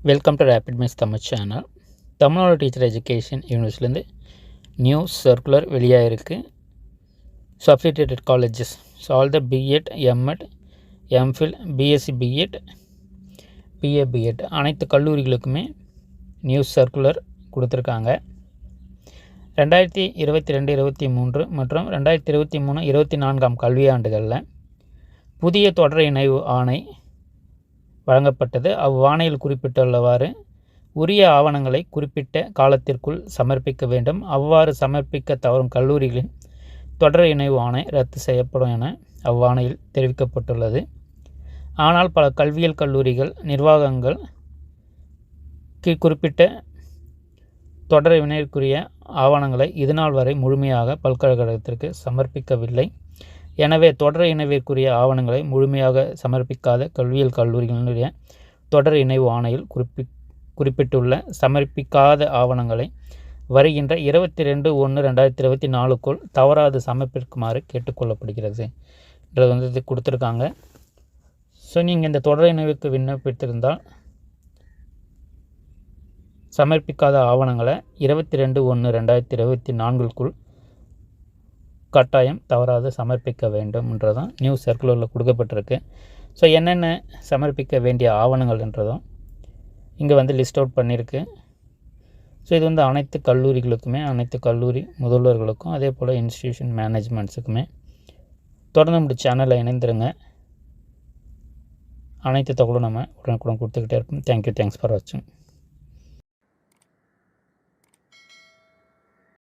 Welcome to rapid miss Tamil channel. Tamil Nadu teacher education யூனிவர்சிட்டிலேருந்து new circular வெளியாகிருக்கு. So affiliated colleges, so all the BEd, MEd, MPhil, BSc BEd, BA BEd அனைத்து கல்லூரிகளுக்குமே new circular கொடுத்துருக்காங்க. 2022-23 மற்றும் 2023-24 கல்வியாண்டுகளில் புதிய தொடர் இணைவு ஆணை வழங்கப்பட்டது. அவ்வாணையில் குறிப்பிட்டுள்ளவாறு உரிய ஆவணங்களை குறிப்பிட்ட காலத்திற்குள் சமர்ப்பிக்க வேண்டும். அவ்வாறு சமர்ப்பிக்க தவறும் கல்லூரிகளின் தொடர் இணைவு ஆணை ரத்து செய்யப்படும் என அவ்வாணையில் தெரிவிக்கப்பட்டுள்ளது. ஆனால் பல கல்வியியல் கல்லூரிகள் நிர்வாகங்கள் குறிப்பிட்ட தொடர் இணைவுக்குரிய ஆவணங்களை இதுநாள் வரை முழுமையாக பல்கலைக்கழகத்திற்கு சமர்ப்பிக்கவில்லை. எனவே தொடர் இணைவிற்குரிய ஆவணங்களை முழுமையாக சமர்ப்பிக்காத கல்வியியல் கல்லூரிகளுடைய தொடர் இணைவு ஆணையில் குறிப்பிட்டுள்ள சமர்ப்பிக்காத ஆவணங்களை வருகின்ற 22/1/2024க்குள் தவறாது சமர்ப்பிக்குமாறு கேட்டுக்கொள்ளப்படுகிறது என்றது இது கொடுத்துருக்காங்க. ஸோ நீங்கள் இந்த தொடர் இணைவுக்கு விண்ணப்பித்திருந்தால் சமர்ப்பிக்காத ஆவணங்களை 22/1/2024க்குள் கட்டாயம் தவறாது சமர்ப்பிக்க வேண்டும் என்றதும் நியூ சர்க்குலரில் கொடுக்கப்பட்டிருக்கு. ஸோ என்னென்ன சமர்ப்பிக்க வேண்டிய ஆவணங்கள் என்றதும் இங்கே லிஸ்ட் அவுட் பண்ணியிருக்கு. ஸோ இது அனைத்து கல்லூரிகளுக்குமே, அனைத்து கல்லூரி முதல்வர்களுக்கும், அதே போல் இன்ஸ்டிடியூஷன் மேனேஜ்மெண்ட்ஸுக்குமே. தொடர்ந்து நம்ம சேனலில் இணைந்துருங்க. அனைத்து தகவலும் நம்ம உடனுக்குடன் கொடுத்துக்கிட்டே இருப்போம். தேங்க்யூ, தேங்க்ஸ் ஃபார் வாட்சிங்.